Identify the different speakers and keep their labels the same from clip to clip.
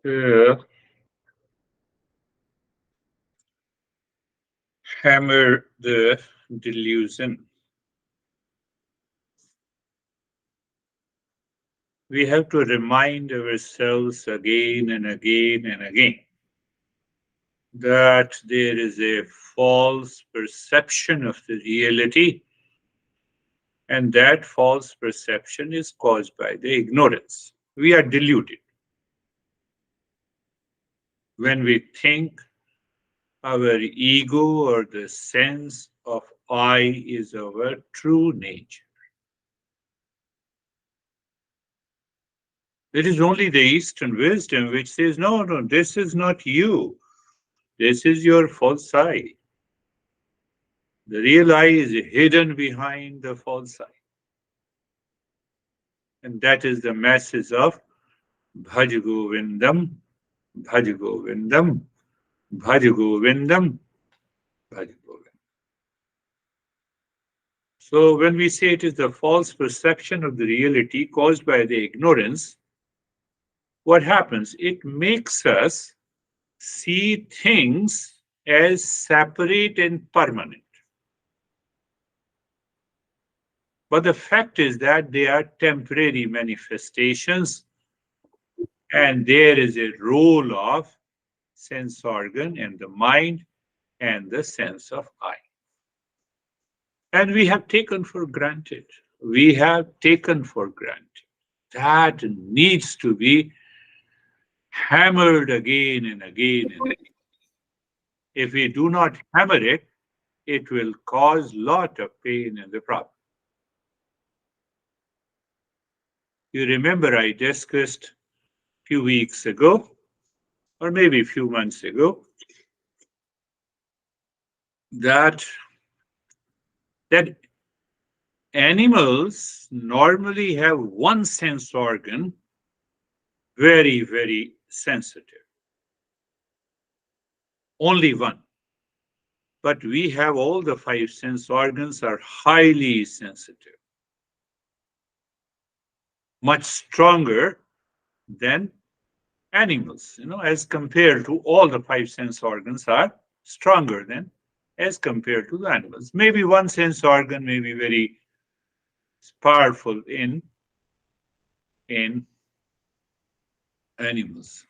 Speaker 1: uh, hammer the delusion. We have to remind ourselves again and again and again that there is a false perception of the reality, and that false perception is caused by the ignorance. We are deluded when we think our ego or the sense of I is our true nature. It is only the Eastern wisdom which says, no, no, this is not you. This is your false I. The real I is hidden behind the false I. And that is the message of Bhaj Govindam, Bhaj Govindam, Bhaj Govindam, Bhaj Govindam. So when we say it is the false perception of the reality caused by the ignorance, what happens? It makes us see things as separate and permanent. But the fact is that they are temporary manifestations, and there is a role of sense organ and the mind and the sense of I. And we have taken for granted. We have taken for granted. That needs to be hammered again and again and again. If we do not hammer it, it will cause lot of pain in the problem. You remember I discussed a few weeks ago, or maybe a few months ago, that that animals normally have one sense organ very, very sensitive. Only one. But we have all the five sense organs are highly sensitive, much stronger than animals, as compared to all the five sense organs are stronger than as compared to the animals. Maybe one sense organ may be very powerful in animals.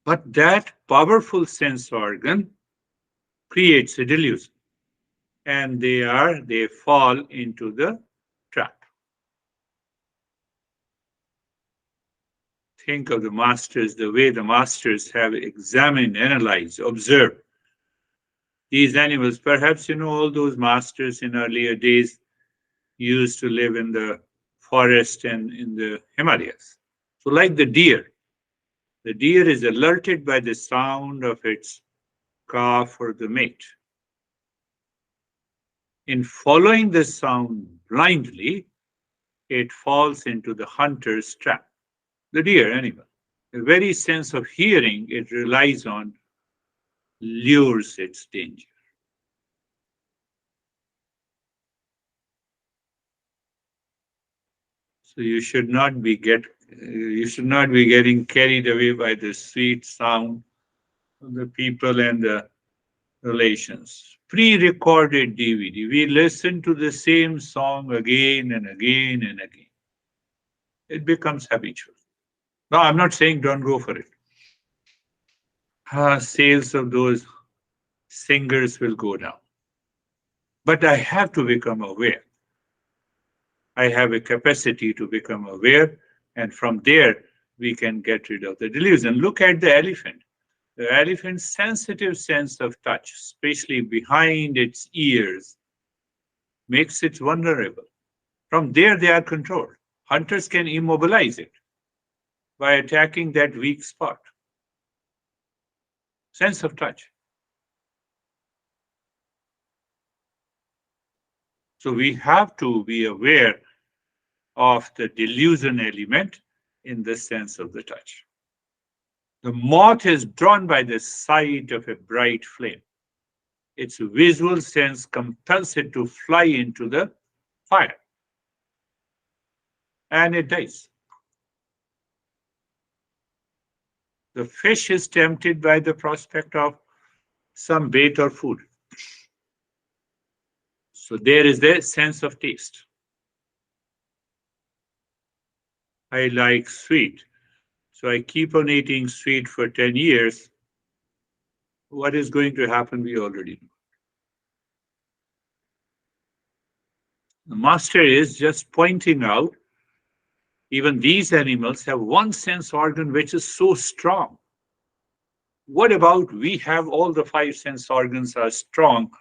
Speaker 1: But that powerful sense organ creates a delusion, and they fall into the trap. Think of the masters, the way the masters have examined, analyzed, observed these animals. Perhaps all those masters in earlier days used to live in the forest and in the Himalayas. So, like the deer is alerted by the sound of its calf or the mate. In following the sound blindly, it falls into the hunter's trap. The deer animal, the very sense of hearing it relies on, lures its danger. So you should not be getting carried away by the sweet sound of the people and the relations. Pre-recorded DVD. We listen to the same song again and again and again. It becomes habitual. No, I'm not saying don't go for it. Sales of those singers will go down. But I have to become aware. I have a capacity to become aware, and from there we can get rid of the delusion. Look at the elephant. The elephant's sensitive sense of touch, especially behind its ears, makes it vulnerable. From there, they are controlled. Hunters can immobilize it by attacking that weak spot. Sense of touch. So we have to be aware of the delusion element in the sense of the touch. The moth is drawn by the sight of a bright flame. Its visual sense compels it to fly into the fire, and it dies. The fish is tempted by the prospect of some bait or food. So there is the sense of taste. I like sweet. So I keep on eating sweet for 10 years. What is going to happen, we already know. The master is just pointing out even these animals have one sense organ which is so strong. What about we have all the five sense organs are strong,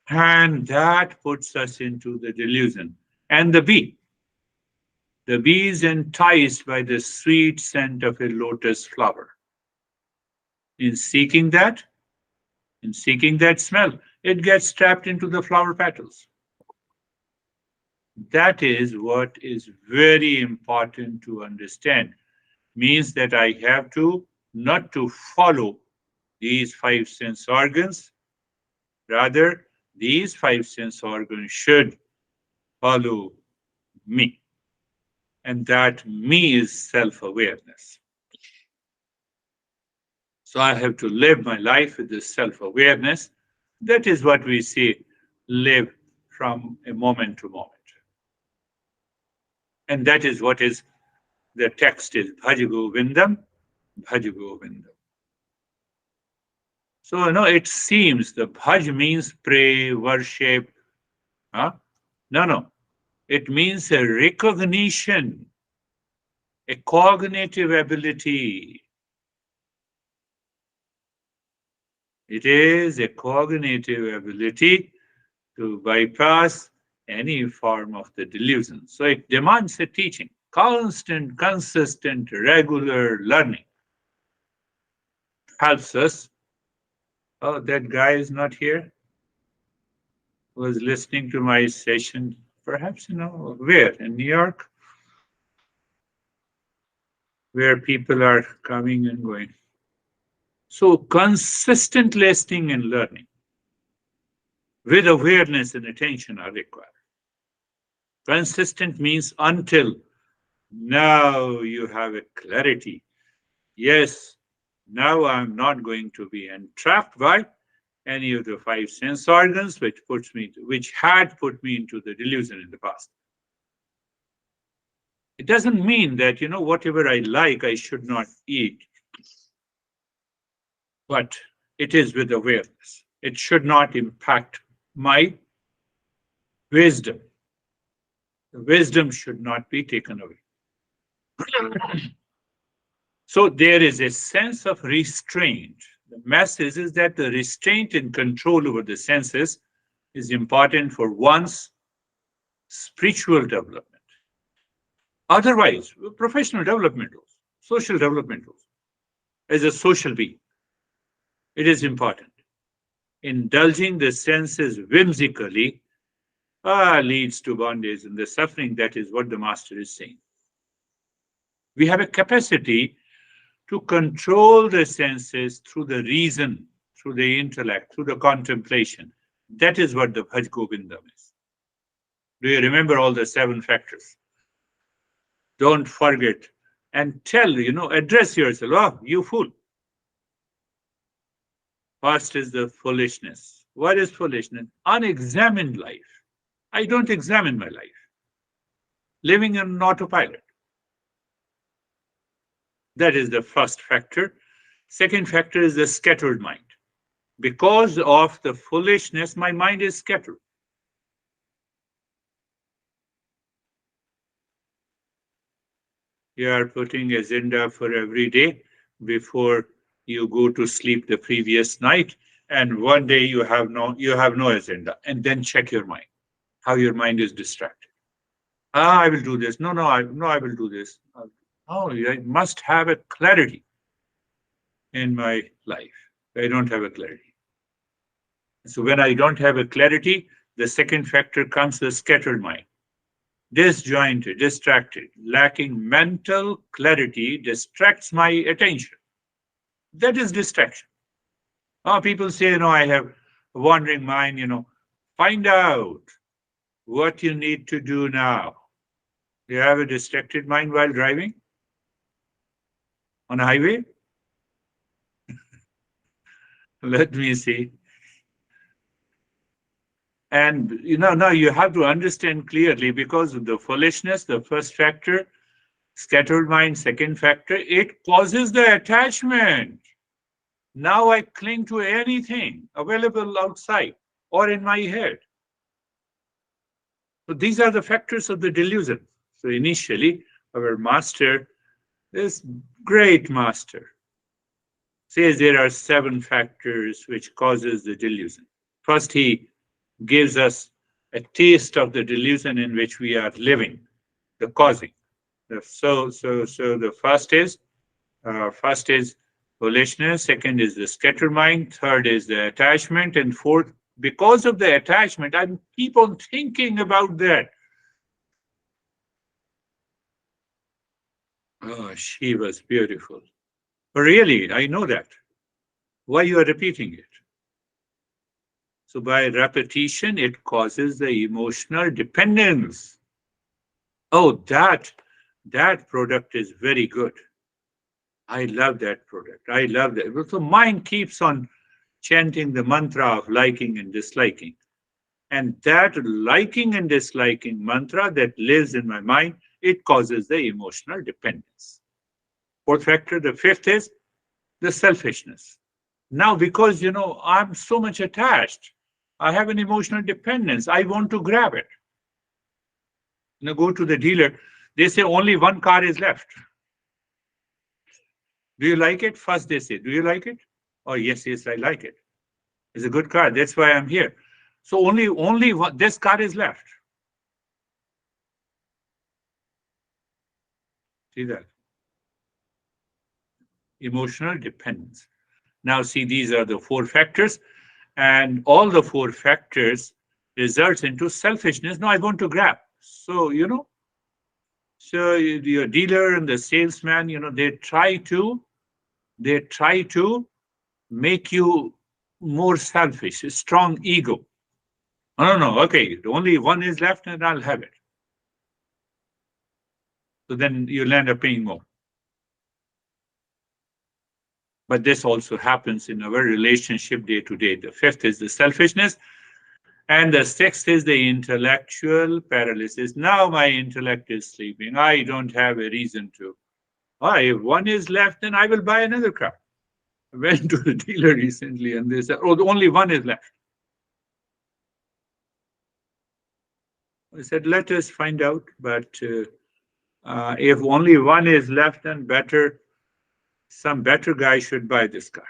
Speaker 1: and that puts us into the delusion. And the bee is enticed by the sweet scent of a lotus flower. In seeking that, in seeking that smell, it gets trapped into the flower petals. That is what is very important to understand. Means that I have to not to follow these five sense organs. Rather, these five sense organs should follow me. And that me is self-awareness. So I have to live my life with this self-awareness. That is what we say, live from a moment to moment. And that is what is the text is Bhaj Govindam, Bhaj Govindam. So, it seems the Bhaj means pray, worship. Huh? No. It means a recognition, a cognitive ability. It is a cognitive ability to bypass any form of the delusion. So it demands a teaching, constant, consistent, regular learning. Helps us. Oh, that guy is not here. Was listening to my session, perhaps, where? In New York, where people are coming and going. So consistent listening and learning with awareness and attention are required. Consistent means until now you have a clarity. Yes, now I'm not going to be entrapped by any of the five sense organs which had put me into the delusion in the past. It doesn't mean that, whatever I like, I should not eat. But it is with awareness. It should not impact my wisdom. The wisdom should not be taken away. So there is a sense of restraint. The message is that the restraint and control over the senses is important for one's spiritual development. Otherwise, professional development also, social development also. As a social being, it is important. Indulging the senses whimsically leads to bondage and the suffering. That is what the master is saying. We have a capacity to control the senses through the reason, through the intellect, through the contemplation. That is what the Bhaj Govindam is. Do you remember all the seven factors? Don't forget and address yourself. Oh, you fool. First is the foolishness. What is foolishness? Unexamined life. I don't examine my life. Living in autopilot. That is the first factor. Second factor is the scattered mind. Because of the foolishness, my mind is scattered. You are putting agenda for every day before you go to sleep the previous night, and one day you have no agenda, and then check your mind, how your mind is distracted. I will do this. No, I will do this. Oh, I must have a clarity in my life. I don't have a clarity. So when I don't have a clarity, the second factor comes the scattered mind. Disjointed, distracted, lacking mental clarity distracts my attention. That is distraction. People say, I have a wandering mind, find out what you need to do now. Do you have a distracted mind while driving? on a highway? Let me see. And now you have to understand clearly, because of the foolishness, the first factor, scattered mind, second factor, it causes the attachment. Now I cling to anything available outside or in my head. So these are the factors of the delusion. So initially, our master, this great master, says there are 7 factors which causes the delusion. First, he gives us a taste of the delusion in which we are living, the causing. So the first is volitionalness, second is the scatter mind, third is the attachment, and fourth, because of the attachment, I keep on thinking about that. Oh, she was beautiful. Really, I know that. Why you are repeating it? So by repetition, it causes the emotional dependence. Oh, that product is very good. I love that product. I love that. So mind keeps on chanting the mantra of liking and disliking. And that liking and disliking mantra that lives in my mind, it causes the emotional dependence. Fourth factor, the fifth is the selfishness. Now, because I'm so much attached, I have an emotional dependence. I want to grab it. Go to the dealer. They say only one car is left. Do you like it? First they say, do you like it? Oh, yes, yes, I like it. It's a good car. That's why I'm here. So only one, this car is left. See that? Emotional dependence. Now see, these are the 4 factors, and all the 4 factors results into selfishness. No, I want to grab. So, so your dealer and the salesman, they try to make you more selfish, a strong ego. No, no, no, okay, only one is left and I'll have it. So then you'll end up paying more. But this also happens in our relationship day to day. The fifth is the selfishness, and the sixth is the intellectual paralysis. Now my intellect is sleeping. I don't have a reason to. If one is left, then I will buy another car. I went to the dealer recently and they said, oh, only one is left. I said, let us find out. But if only one is left, then some better guy should buy this car.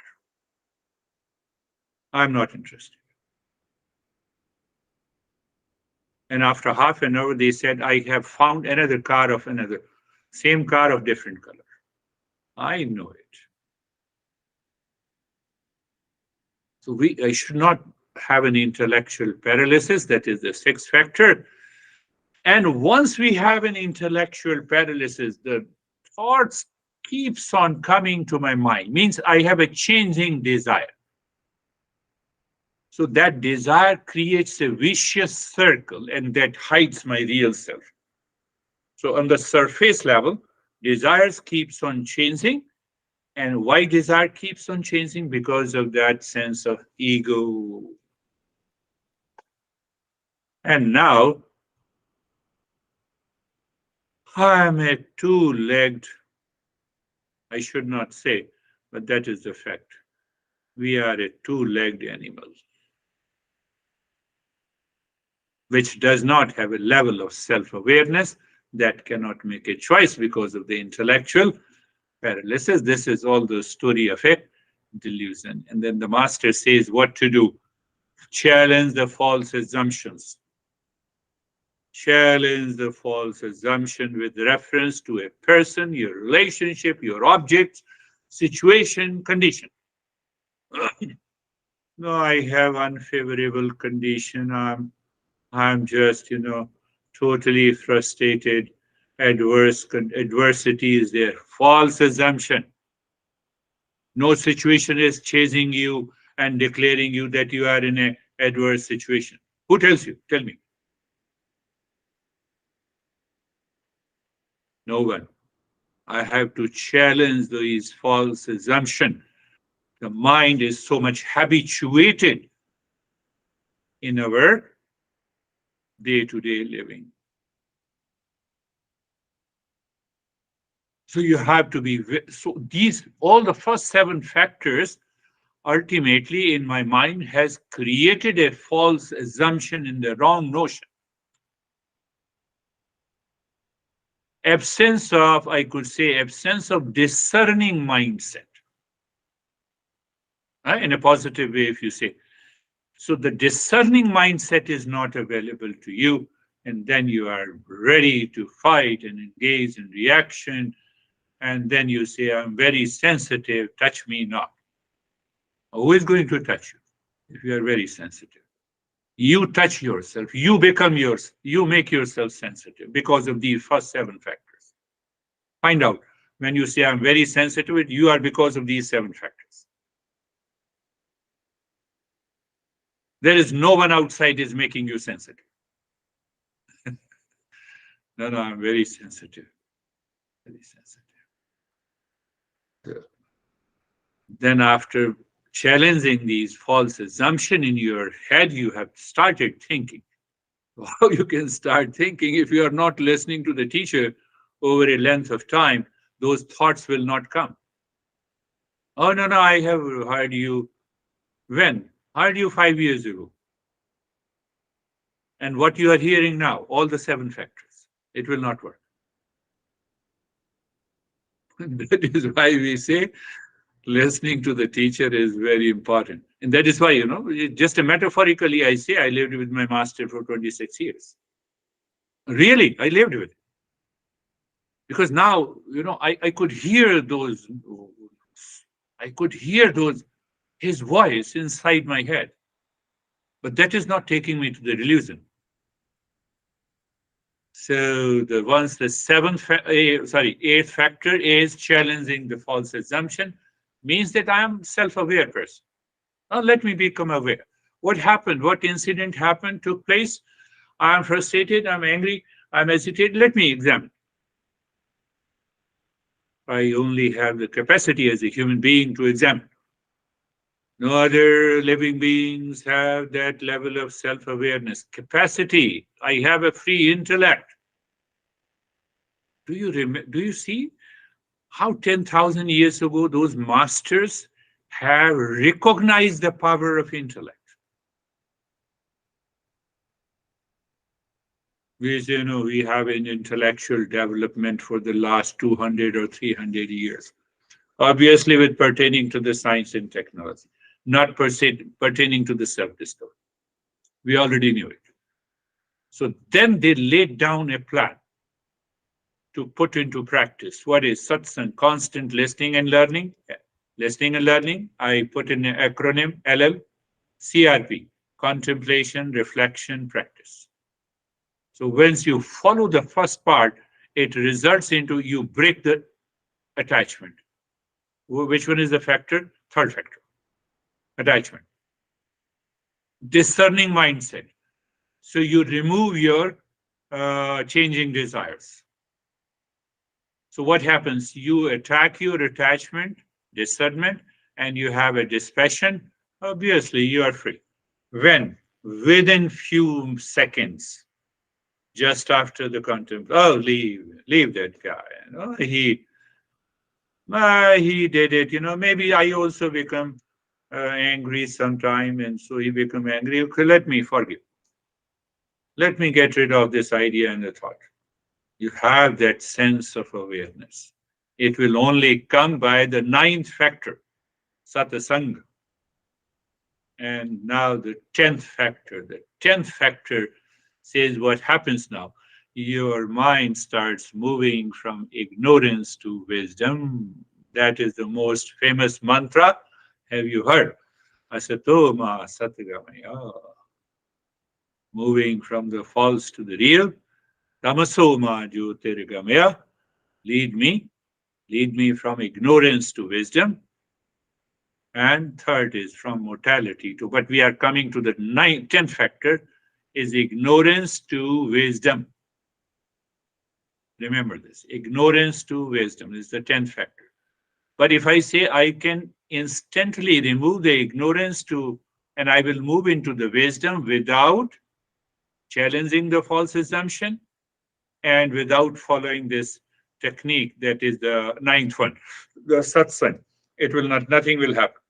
Speaker 1: I'm not interested. And after half an hour, they said, I have found another car of another, same car of different color. I know it. So I should not have an intellectual paralysis. That is the sixth factor. And once we have an intellectual paralysis, the thoughts keeps on coming to my mind, means I have a changing desire. So that desire creates a vicious circle and that hides my real self. So on the surface level, desires keeps on changing. And why desire keeps on changing? Because of that sense of ego. And now I'm a two-legged, I should not say, but that is the fact. We are a two-legged animal, which does not have a level of self-awareness, that cannot make a choice because of the intellectual paralysis. This is all the story of a delusion. And then the master says what to do. Challenge the false assumptions. Challenge the false assumption with reference to a person, your relationship, your object, situation, condition. No, I have unfavorable condition. I'm just, totally frustrated. Adversity is there. False assumption. No situation is chasing you and declaring you that you are in an adverse situation. Who tells you? Tell me. No one. I have to challenge these false assumptions. The mind is so much habituated in our day-to-day living. So you have to be, so these, all the first seven factors ultimately in my mind has created a false assumption in the wrong notion. Absence of, I could say, absence of discerning mindset, in a positive way, if you say. So the discerning mindset is not available to you, and then you are ready to fight and engage in reaction, and then you say, I'm very sensitive, touch me not. Who is going to touch you if you are very sensitive? You touch yourself, you become yours, you make yourself sensitive because of these first seven factors. Find out when you say, I'm very sensitive, you are because of these seven factors. There is no one outside is making you sensitive. No, no, I'm very sensitive. Very sensitive. Then after challenging these false assumptions in your head, you have started thinking. How you can start thinking if you are not listening to the teacher over a length of time, those thoughts will not come. Oh, no, no, I have heard you. When? Heard you 5 years ago. And what you are hearing now, all the seven factors, it will not work. That is why we say listening to the teacher is very important. And that is why, just a metaphorically, I say I lived with my master for 26 years. Really, I lived with it. Because now, I could hear those, his voice inside my head. But that is not taking me to the delusion. So the eighth factor is challenging the false assumption, means that I am self-aware person. Now let me become aware. What happened? What incident happened, took place? I am frustrated, I'm angry, I'm agitated. Let me examine. I only have the capacity as a human being to examine. No other living beings have that level of self-awareness. Capacity. I have a free intellect. Do you see how 10,000 years ago those masters have recognized the power of intellect? We say, we have an intellectual development for the last 200 or 300 years. Obviously, with pertaining to the science and technology, not pertaining to the self-discovery. We already knew it. So then they laid down a plan to put into practice. What is satsang? Constant listening and learning. Listening and learning, I put in an acronym, LL, CRP, contemplation, reflection, practice. So once you follow the first part, it results into you break the attachment. Which one is the factor? Third factor, attachment. Discerning mindset. So you remove your changing desires. So what happens? You attack your attachment, discernment, and you have a dispassion. Obviously, you are free. When? Within few seconds, just after the contemplation. Oh, leave that guy. He did it. Maybe I also become angry sometime, and so he become angry. Okay, let me forgive. Let me get rid of this idea and the thought. You have that sense of awareness. It will only come by the ninth factor, satasanga. And now the 10th factor. The 10th factor says what happens now. Your mind starts moving from ignorance to wisdom. That is the most famous mantra. Have you heard? Asatoma Satgamaya. Moving from the false to the real. Tamasoma Jyotirgamaya. Lead me from ignorance to wisdom. And third is from mortality to, but we are coming to the 10th factor is ignorance to wisdom. Remember this. Ignorance to wisdom is the 10th factor. But if I say I can instantly remove the ignorance to, and I will move into the wisdom without challenging the false assumption and without following this technique, that is the ninth one, the satsang, it will not, nothing will happen.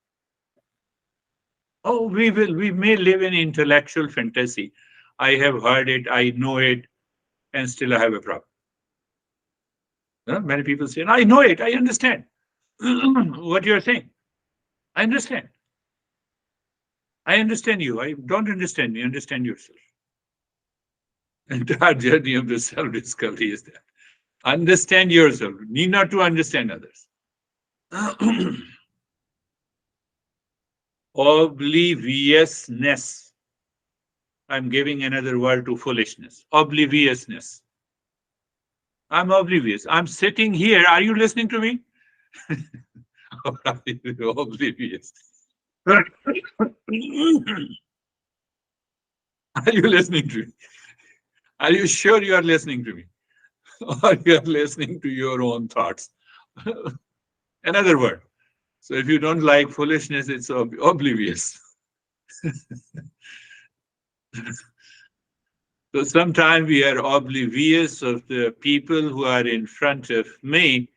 Speaker 1: Oh, we may live in intellectual fantasy. I have heard it, I know it, and still I have a problem. Many people say, I know it, I understand what you're saying. I understand. I understand you. I don't understand me. Understand yourself. Entire journey of the self discovery is that. Understand yourself. Need not to understand others. Obliviousness. I'm giving another word to foolishness. Obliviousness. I'm oblivious. I'm sitting here. Are you listening to me? Or are you oblivious? Are you listening to me? Are you sure you are listening to me? Or you are listening to your own thoughts? Another word. So if you don't like foolishness, it's oblivious. So sometimes we are oblivious of the people who are in front of me.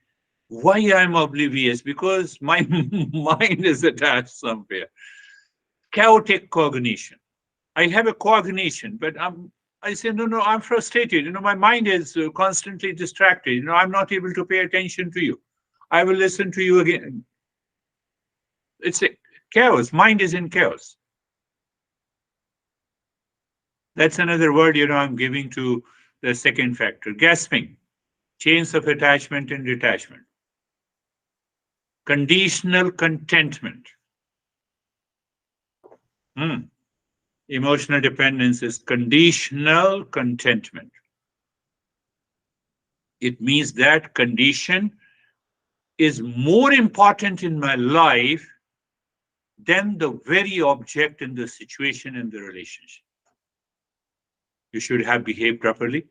Speaker 1: Why I'm oblivious? Because my mind is attached somewhere. Chaotic cognition. I have a cognition, but I say, no, no, I'm frustrated. My mind is constantly distracted. I'm not able to pay attention to you. I will listen to you again. It's a chaos. Mind is in chaos. That's another word, I'm giving to the second factor. Gasping, chains of attachment and detachment. Conditional contentment. Emotional dependence is conditional contentment. It means that condition is more important in my life than the very object in the situation and the relationship. You should have behaved properly.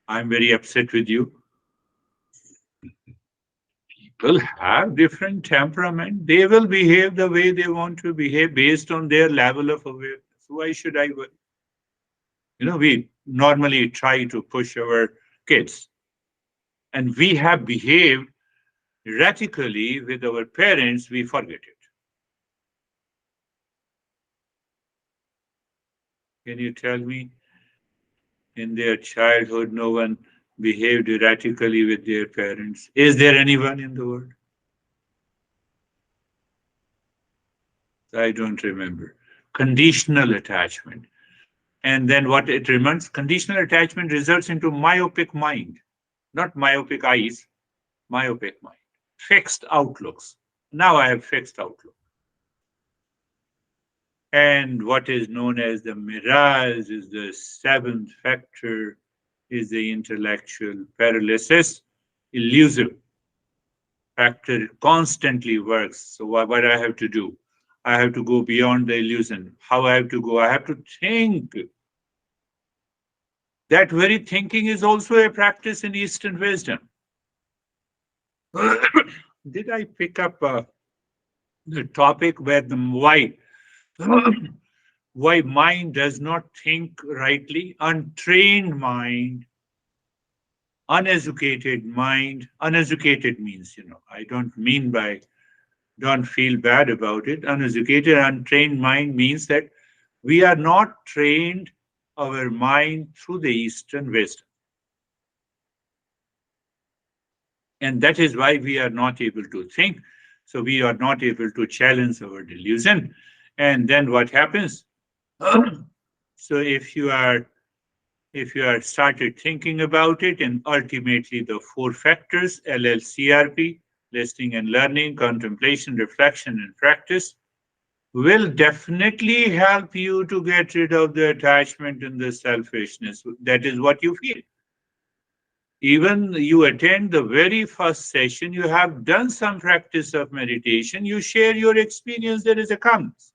Speaker 1: I'm very upset with you. People have different temperament. They will behave the way they want to behave based on their level of awareness. Why should I worry? We normally try to push our kids, and we have behaved erratically with our parents, we forget it. Can you tell me in their childhood no one behaved erratically with their parents? Is there anyone in the world? I don't remember. Conditional attachment. And then what it reminds, conditional attachment results into myopic mind, not myopic eyes, myopic mind. Fixed outlooks. Now I have fixed outlook. And what is known as the mirage is the seventh factor, is the intellectual paralysis, illusive factor constantly works. So what I have to do? I have to go beyond the illusion. How I have to go? I have to think. That very thinking is also a practice in Eastern wisdom. Did I pick up the topic where the why mind does not think rightly? Untrained mind, uneducated mind. Uneducated means, I don't mean by, don't feel bad about it. Uneducated, untrained mind means that we are not trained our mind through the Eastern wisdom. And that is why we are not able to think. So we are not able to challenge our delusion. And then what happens? So if you are started thinking about it, and ultimately the four factors, LLCRP, listening and learning, contemplation, reflection, and practice, will definitely help you to get rid of the attachment and the selfishness. That is what you feel. Even you attend the very first session, you have done some practice of meditation, you share your experience, there is a calmness.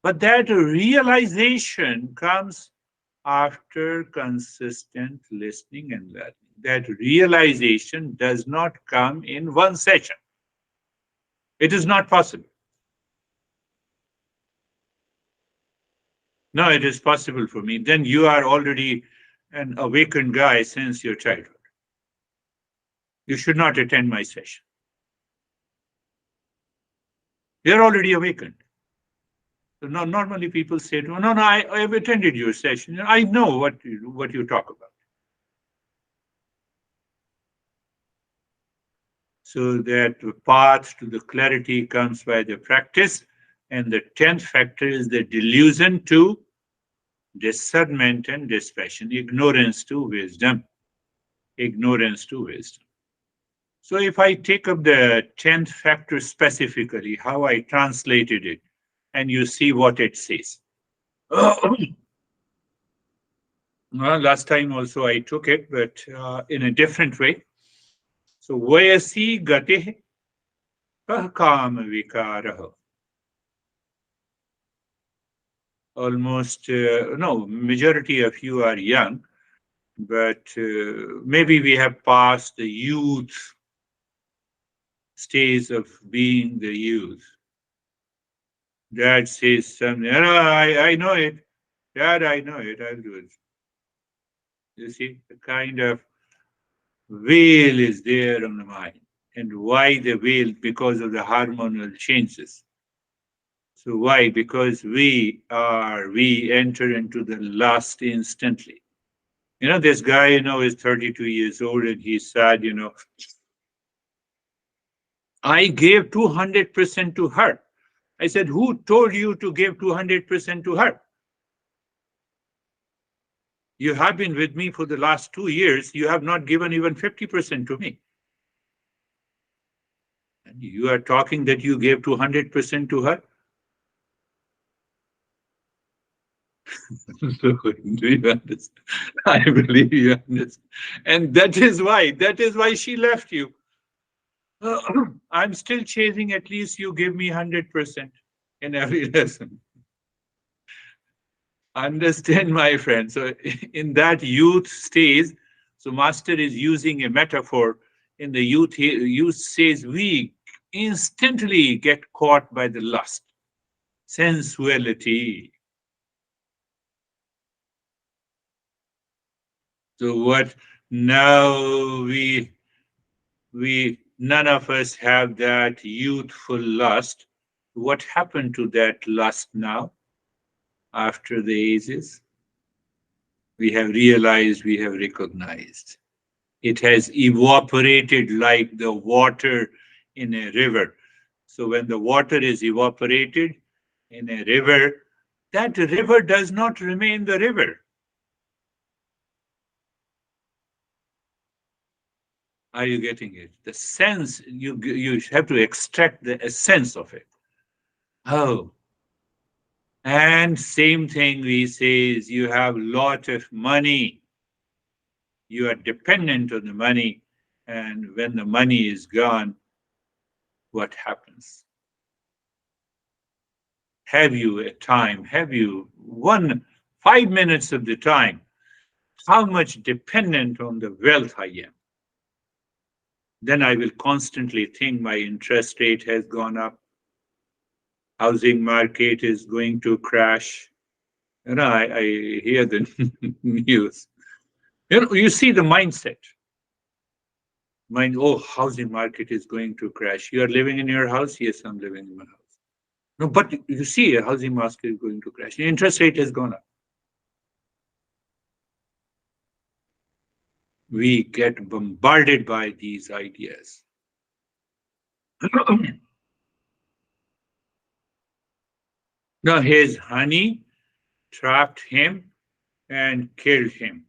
Speaker 1: But that realization comes after consistent listening and learning. that realization does not come in one session. It is not possible. No, it is possible for me. Then you are already an awakened guy since your childhood. You should not attend my session. You're already awakened. So normally people say to me, no, I've attended your session. I know what you talk about. So that the path to the clarity comes by the practice. And the 10th factor is the delusion to discernment and dispassion, ignorance to wisdom. Ignorance to wisdom. So if I take up the 10th factor specifically, how I translated it, and you see what it says. Well, last time also I took it, but in a different way. So, vayasi gate kam vikaraha. Almost, no, majority of you are young, but maybe we have passed the youth stage of being the youth. Dad says something, no, I know it. Dad, I know it, I'll do it. You see, the kind of veil is there on the mind. And why the veil? Because of the hormonal changes. So why? Because we enter into the lust instantly. This guy, is 32 years old and he said, I gave 200% to her. I said, who told you to give 200% to her? You have been with me for the last 2 years. You have not given even 50% to me. And you are talking that you gave 200% to her? So, do you understand? I believe you understand. And that is why she left you. I'm still chasing, at least you give me 100% in every lesson. Understand, my friend. So in that youth stage, so master is using a metaphor. In the youth says we instantly get caught by the lust, sensuality. So what now we none of us have that youthful lust. What happened to that lust now after the ages? We have realized, we have recognized. It has evaporated like the water in a river. So when the water is evaporated in a river, that river does not remain the river. Are you getting it? The sense, you have to extract the essence of it. Oh, and same thing we say is you have lot of money. You are dependent on the money. And when the money is gone, what happens? Have you a time? Have you 5 minutes of the time? How much dependent on the wealth I am? Then I will constantly think my interest rate has gone up. Housing market is going to crash. I hear the news. You see the mindset. Oh, housing market is going to crash. You are living in your house? Yes, I'm living in my house. No, but you see a housing market is going to crash. The interest rate has gone up. We get bombarded by these ideas. Now, his honey trapped him and killed him.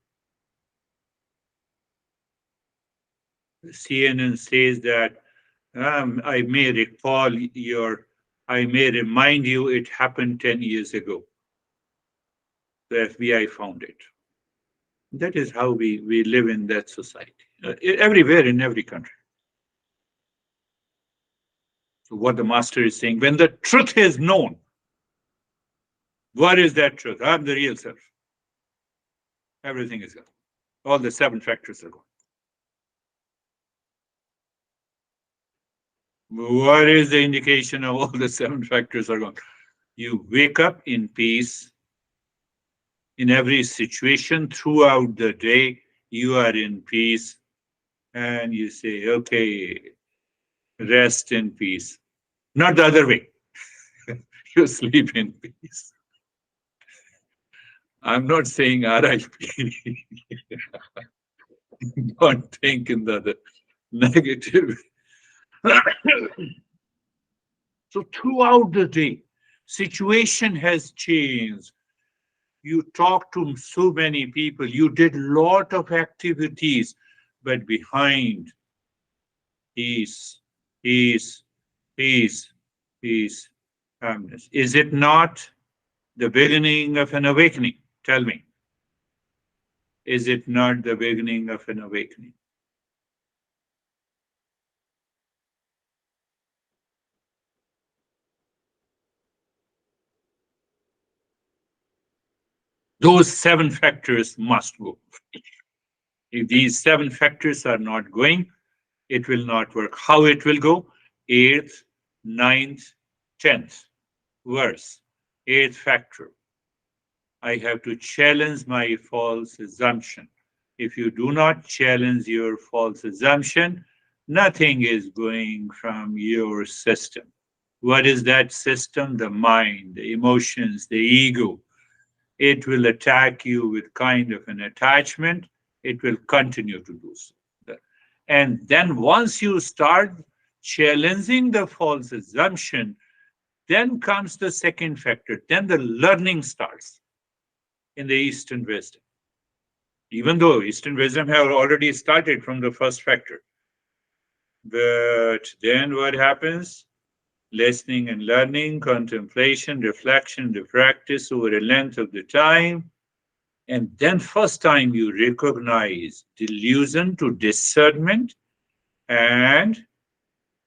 Speaker 1: CNN says that I may remind you it happened 10 years ago. The FBI found it. That is how we live in that society, everywhere in every country. So what the master is saying, when the truth is known, what is that truth? I'm the real self. Everything is gone. All the 7 factors are gone. What is the indication of all the seven factors are gone? You wake up in peace in every situation throughout the day. You are in peace and you say, okay, rest in peace. Not the other way. You sleep in peace. I'm not saying RIP. Don't think in the other negative. So throughout the day, situation has changed. You talk to so many people, you did lot of activities, but behind peace, peace, peace, peace, calmness. Is it not the beginning of an awakening? Tell me, is it not the beginning of an awakening? Those seven factors must go. If these seven factors are not going, it will not work. How it will go? Eighth, ninth, 10th verse, eighth factor. I have to challenge my false assumption. If you do not challenge your false assumption, nothing is going from your system. What is that system? The mind, the emotions, the ego. It will attack you with kind of an attachment. It will continue to do so. And then once you start challenging the false assumption, then comes the second factor. Then the learning starts in the Eastern wisdom. Even though Eastern wisdom have already started from the first factor. But then what happens? Listening and learning, contemplation, reflection, the practice over a length of the time. And then first time you recognize delusion to discernment and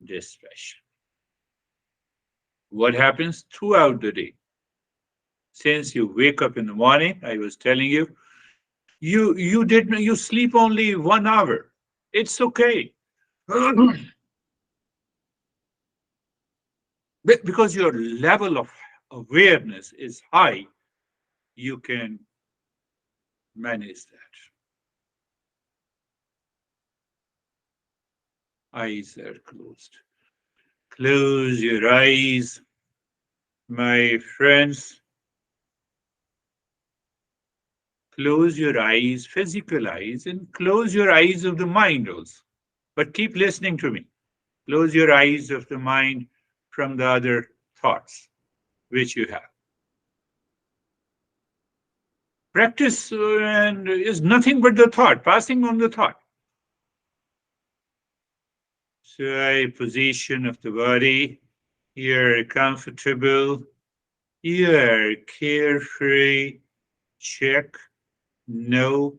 Speaker 1: dispassion. What happens throughout the day? Since you wake up in the morning, I was telling you, you sleep only 1 hour. It's okay. Because your level of awareness is high, you can manage that. Eyes are closed. Close your eyes, my friends. Close your eyes, physical eyes, and close your eyes of the mind also. But keep listening to me. Close your eyes of the mind from the other thoughts which you have. Practice and is nothing but the thought, passing on the thought. So a position of the body, you're comfortable, you're carefree, check, know,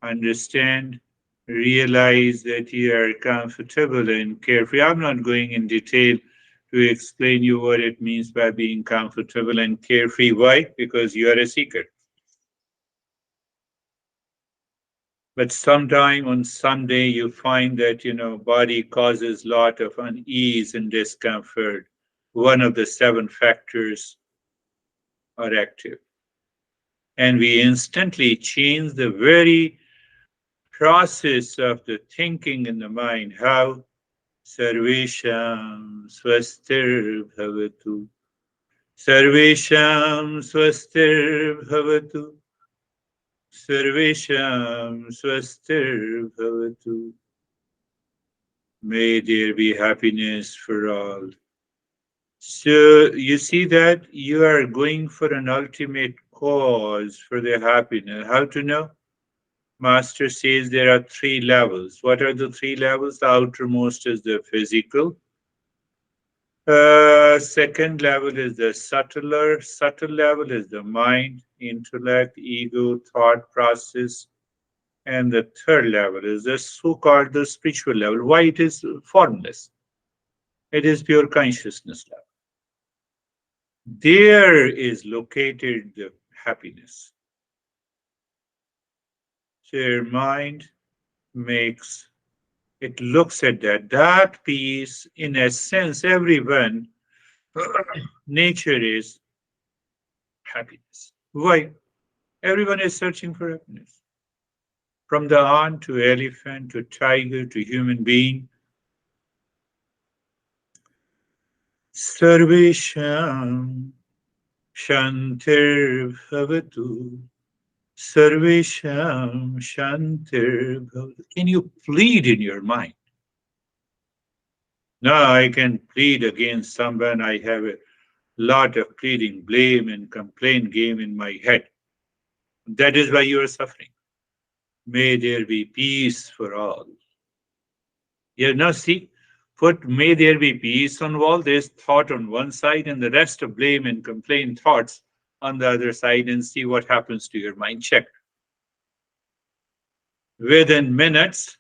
Speaker 1: understand, realize that you are comfortable and carefree. I'm not going in detail to explain you what it means by being comfortable and carefree. Why? Because you are a seeker. But sometime on some day you find that body causes lot of unease and discomfort. One of the seven factors are active, and we instantly change the very process of the thinking in the mind. How? Sarvesham swastir bhavatu. Sarvesham swastir bhavatu. Sarvesham swastir bhavatu. May there be happiness for all. So you see that you are going for an ultimate cause for the happiness. How to know? Master says there are three levels. What are the three levels? The outermost is the physical. Second level is the subtler. Subtle level is the mind, intellect, ego, thought process. And the third level is the so-called the spiritual level. Why it is formless? It is pure consciousness level. There is located the happiness. So your mind makes It looks at that. That peace, in a sense, everyone, nature is happiness. Why? Everyone is searching for happiness. From the ant to elephant to tiger to human being. Sarvesham Shantir Bhavatu. Sarvesham Shantir Bhavatu. Can you plead in your mind? No, I can plead against someone. I have a lot of pleading, blame, and complaint game in my head. That is why you are suffering. May there be peace for all. Yeah, now see, put may there be peace on wall. There's thought on one side and the rest of blame and complaint thoughts on the other side, and see what happens to your mind. Check. Within minutes,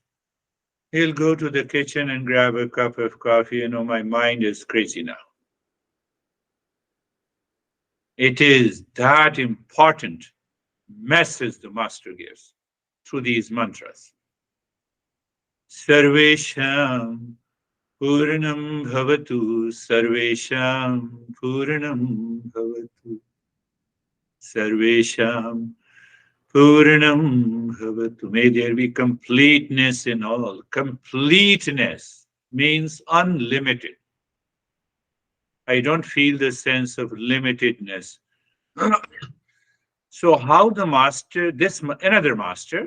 Speaker 1: he'll go to the kitchen and grab a cup of coffee. You know, my mind is crazy now. It is that important message the master gives through these mantras. Sarvesham Purnam Bhavatu, Sarvesham Purnam Bhavatu, Sarvesham Purnam Bhavatu. May there be completeness in all. Completeness means unlimited. I don't feel the sense of limitedness. So how the master, another master,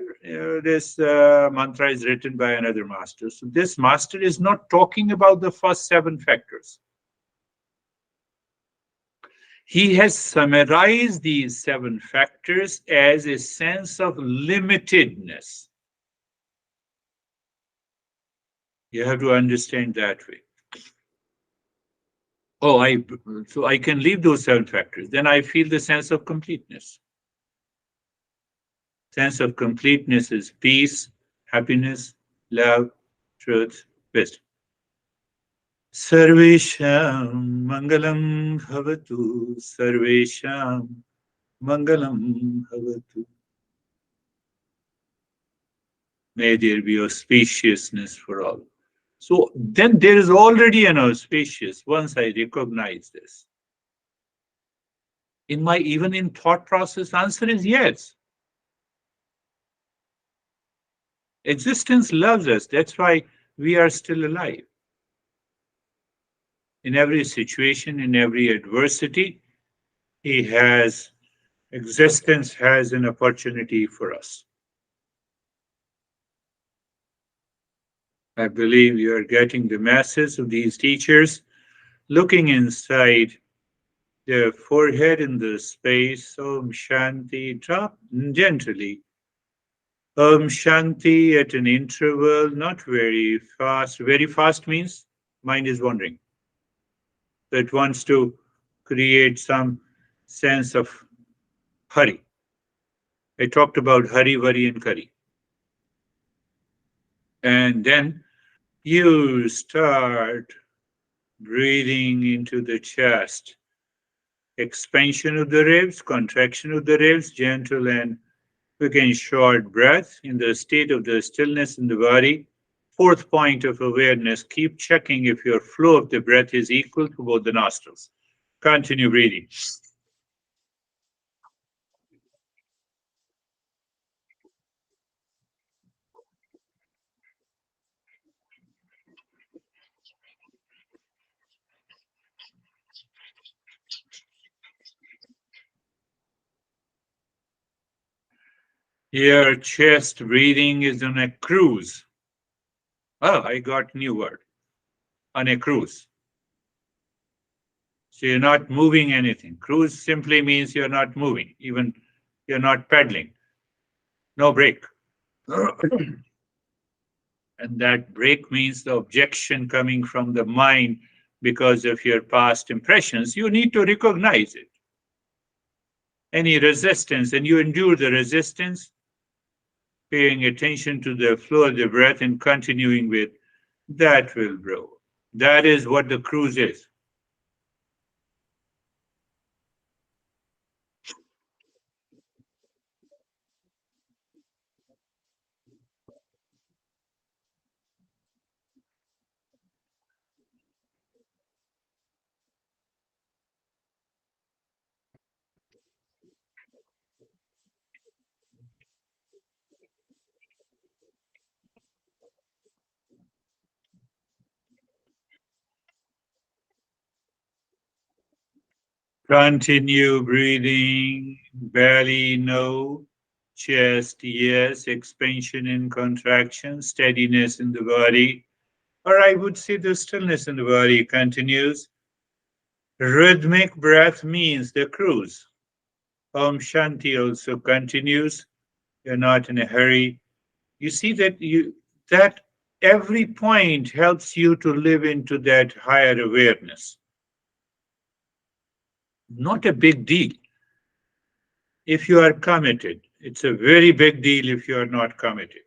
Speaker 1: this mantra is written by another master. So this master is not talking about the first seven factors. He has summarized these seven factors as a sense of limitedness. You have to understand that way. Oh, so I can leave those seven factors. Then I feel the sense of completeness. Sense of completeness is peace, happiness, love, truth, wisdom. Sarvesham Mangalam Bhavatu, Sarvesham Mangalam Bhavatu. May there be auspiciousness for all. So then there is already an auspicious once I recognize this. In my even in thought process, answer is yes. Existence loves us. That's why we are still alive. In every situation, in every adversity, he has existence has an opportunity for us. I believe you are getting the message of these teachers looking inside their forehead in the space. Om Shanti, drop gently. Om Shanti at an interval, not very fast. Very fast means mind is wandering. So it wants to create some sense of hurry. I talked about hurry, worry, and curry. And then you start breathing into the chest. Expansion of the ribs, contraction of the ribs, gentle and quick and short breath in the state of the stillness in the body. Fourth point of awareness, keep checking if your flow of the breath is equal to both the nostrils. Continue breathing. Your chest breathing is on a cruise. Oh, I got new word. On a cruise. So you're not moving anything. Cruise simply means you're not moving, even you're not pedaling. No brake. And that break means the objection coming from the mind because of your past impressions. You need to recognize it. Any resistance, and you endure the resistance, paying attention to the flow of the breath and continuing with that will grow. That is what the cruise is. Continue breathing, belly, no, chest, yes, expansion and contraction, steadiness in the body, or I would say the stillness in the body continues. Rhythmic breath means the cruise. Om Shanti also continues. You're not in a hurry. You see that every point helps you to live into that higher awareness. Not a big deal if you are committed. It's a very big deal if you are not committed.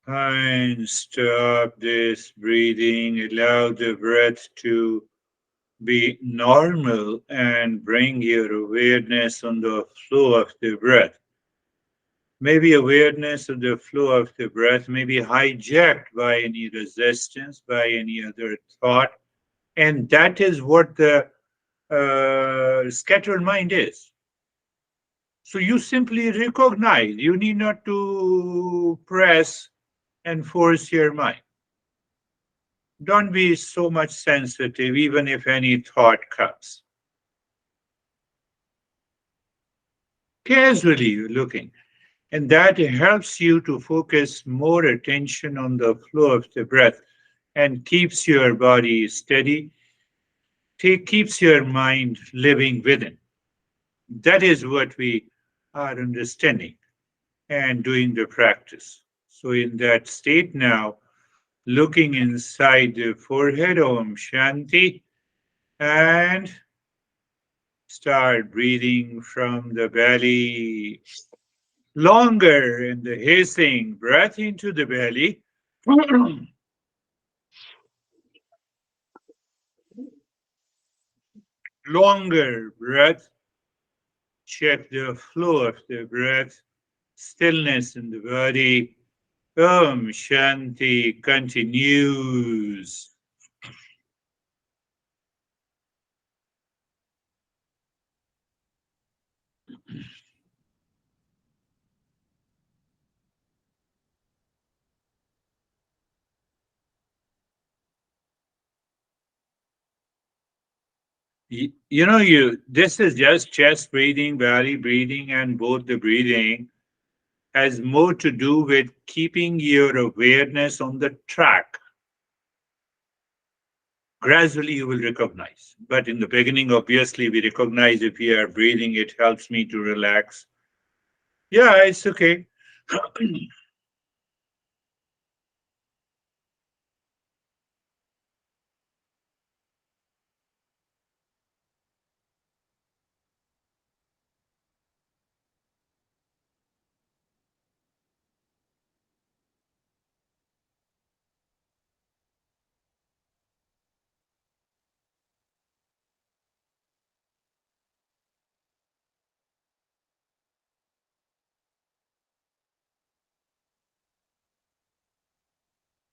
Speaker 1: And stop this breathing. Allow the breath to be normal and bring your awareness on the flow of the breath. Maybe awareness of the flow of the breath may be hijacked by any resistance, by any other thought. And that is what the scattered mind is. So you simply recognize, you need not to press and force your mind. Don't be so much sensitive, even if any thought comes. Casually looking. And that helps you to focus more attention on the flow of the breath and keeps your body steady, keeps your mind living within. That is what we are understanding and doing the practice. So, in that state now, looking inside the forehead, Om Shanti, and start breathing from the belly. Longer in the hissing breath into the belly. Longer breath. Check the flow of the breath. Stillness in the body. Om Shanti continues. You this is just chest breathing, belly breathing, and both the breathing has more to do with keeping your awareness on the track. Gradually you will recognize. But in the beginning, obviously, we recognize if we are breathing, it helps me to relax. Yeah, it's okay.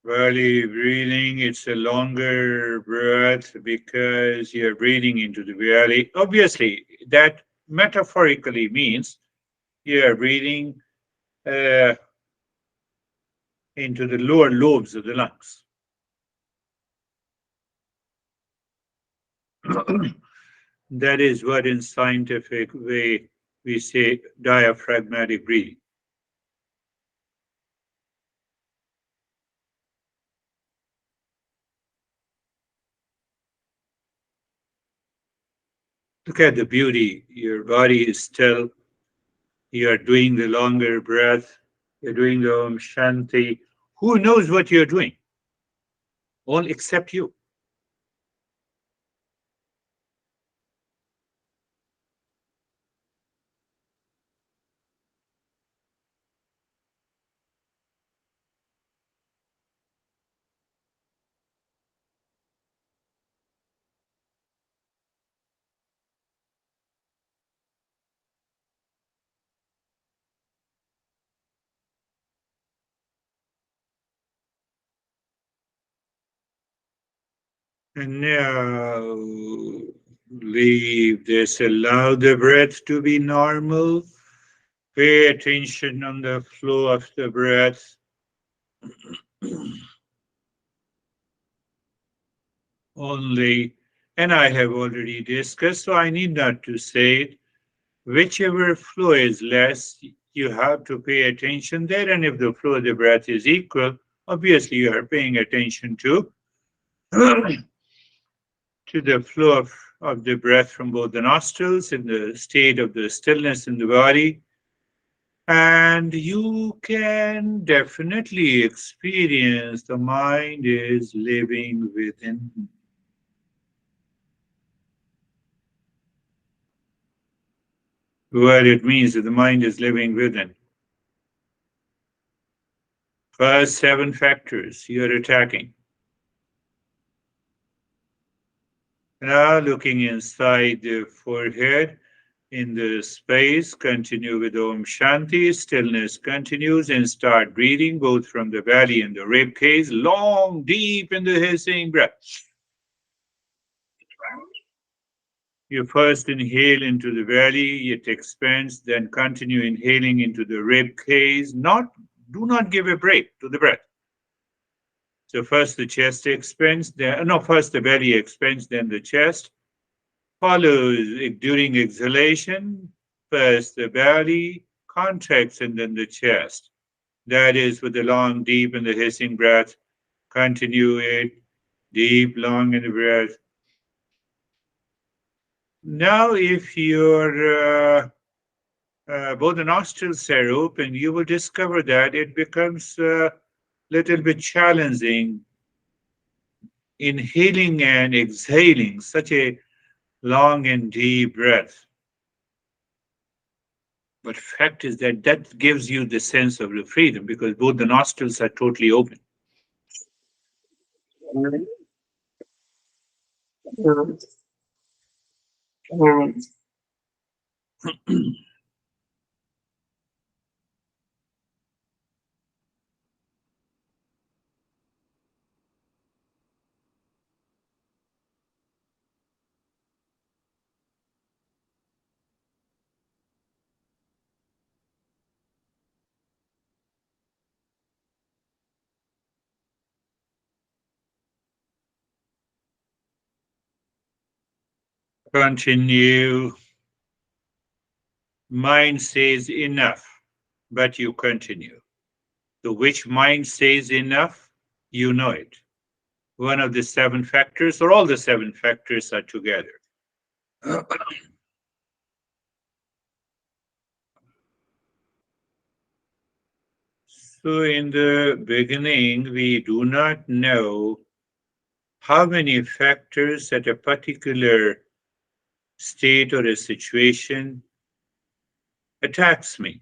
Speaker 1: Belly breathing, it's a longer breath because you're breathing into the belly. Obviously, that metaphorically means you're breathing uh, into the lower lobes of the lungs. That is what in scientific way we say diaphragmatic breathing. Look at the beauty. Your body is still. You are doing the longer breath. You're doing the Om Shanti. Who knows what you're doing? All except you. And now leave this. Allow the breath to be normal. Pay attention on the flow of the breath. Only, and I have already discussed, so I need not to say it. Whichever flow is less, you have to pay attention there. And if the flow of the breath is equal, obviously you are paying attention to, to the flow of the breath from both the nostrils in the state of the stillness in the body. And you can definitely experience the mind is living within. What it means that the mind is living within. First seven factors you're attacking. Now looking inside the forehead, in the space, continue with Om Shanti. Stillness continues and start breathing both from the belly and the rib cage, long, deep in the hissing breath. You first inhale into the belly, it expands, then continue inhaling into the rib cage. Do not give a break to the breath. So first the chest expands, first the belly expands, then the chest. Follows during exhalation, first the belly contracts and then the chest. That is with the long, deep and the hissing breath. Continue it, deep, long in the breath. Now, if your both the nostrils are open, you will discover that it becomes a little bit challenging inhaling and exhaling such a long and deep breath. But fact is that that gives you the sense of the freedom because both the nostrils are totally open. Continue. Mind says enough, but you continue. So, which mind says enough? You know it. One of the seven factors, or all the seven factors, are together. So, in the beginning, we do not know how many factors at a particular state or a situation attacks me.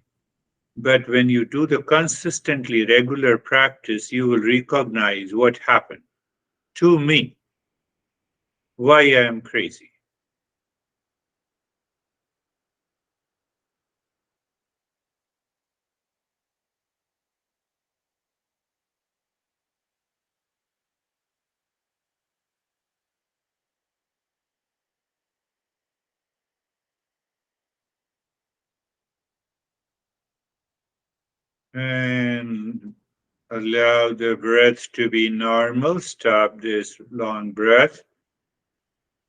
Speaker 1: But when you do the consistently regular practice, you will recognize what happened to me, why I am crazy. And allow the breath to be normal. Stop this long breath.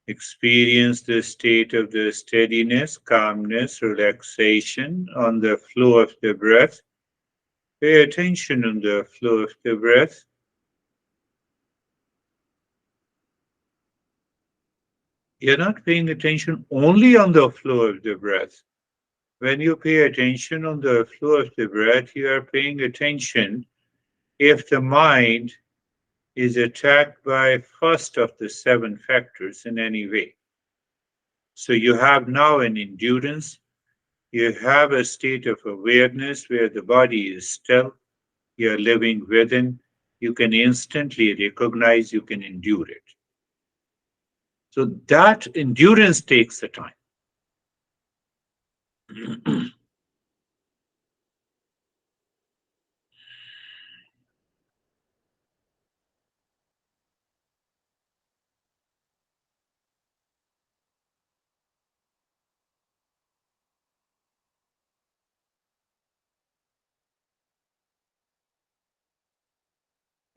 Speaker 1: Experience the state of the steadiness, calmness, relaxation on the flow of the breath. Pay attention on the flow of the breath. You're not paying attention only on the flow of the breath. When you pay attention on the flow of the breath, you are paying attention if the mind is attacked by first of the seven factors in any way. So you have now an endurance, you have a state of awareness where the body is still, you're living within, you can instantly recognize, you can endure it. So that endurance takes the time.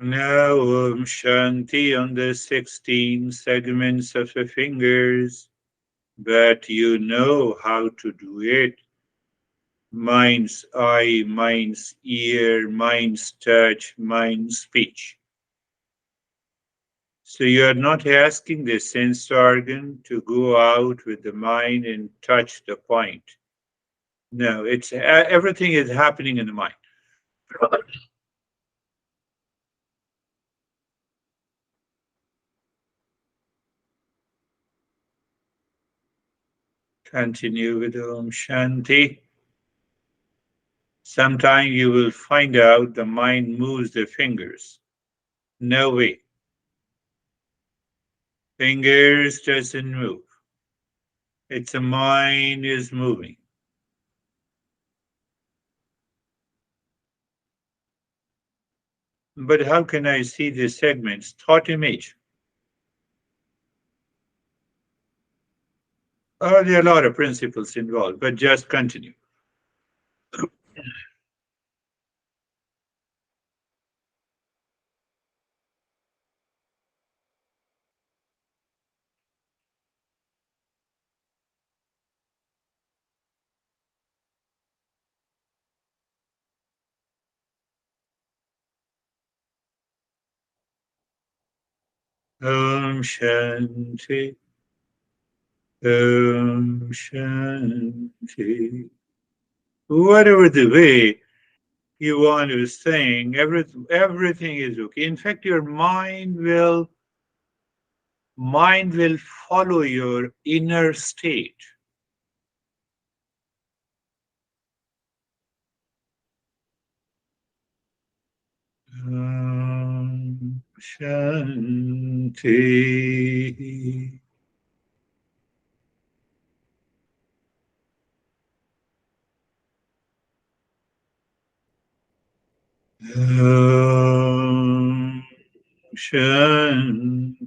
Speaker 1: Now, Shanti on the 16 segments of the fingers, but you know how to do it. Mind's eye, mind's ear, mind's touch, mind's speech. So you are not asking the sense organ to go out with the mind and touch the point. No, it's everything is happening in the mind. Continue with Om Shanti. Sometime you will find out the mind moves the fingers. No way. Fingers doesn't move. It's the mind is moving. But how can I see the segments? Thought image. There are a lot of principles involved, but just continue. Om Shanti. Om Shanti. Whatever the way you want to sing, everything is okay. In fact, your mind will follow your inner state. Shanti. Om Shanti.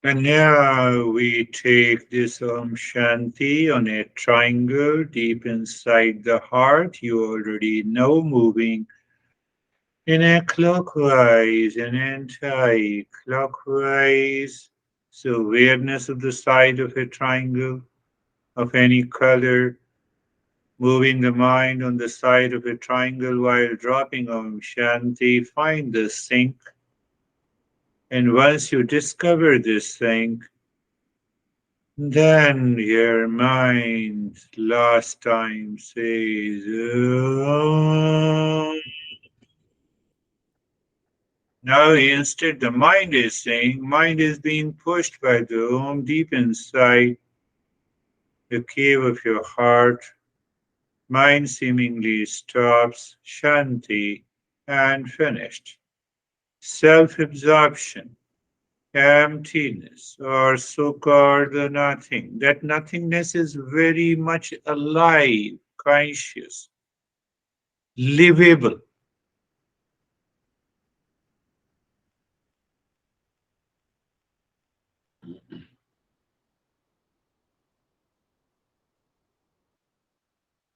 Speaker 1: And now we take this Om Shanti on a triangle deep inside the heart. You already know, moving in a clockwise and anti-clockwise. So awareness of the side of a triangle of any color, moving the mind on the side of a triangle while dropping Om Shanti. Find the sync. And once you discover this sync, then your mind last time says, "Om." Now instead the mind is saying, mind is being pushed by the Om deep inside the cave of your heart. Mind seemingly stops, Shanti, and finished. Self-absorption, emptiness, or so-called nothing. That nothingness is very much alive, conscious, livable.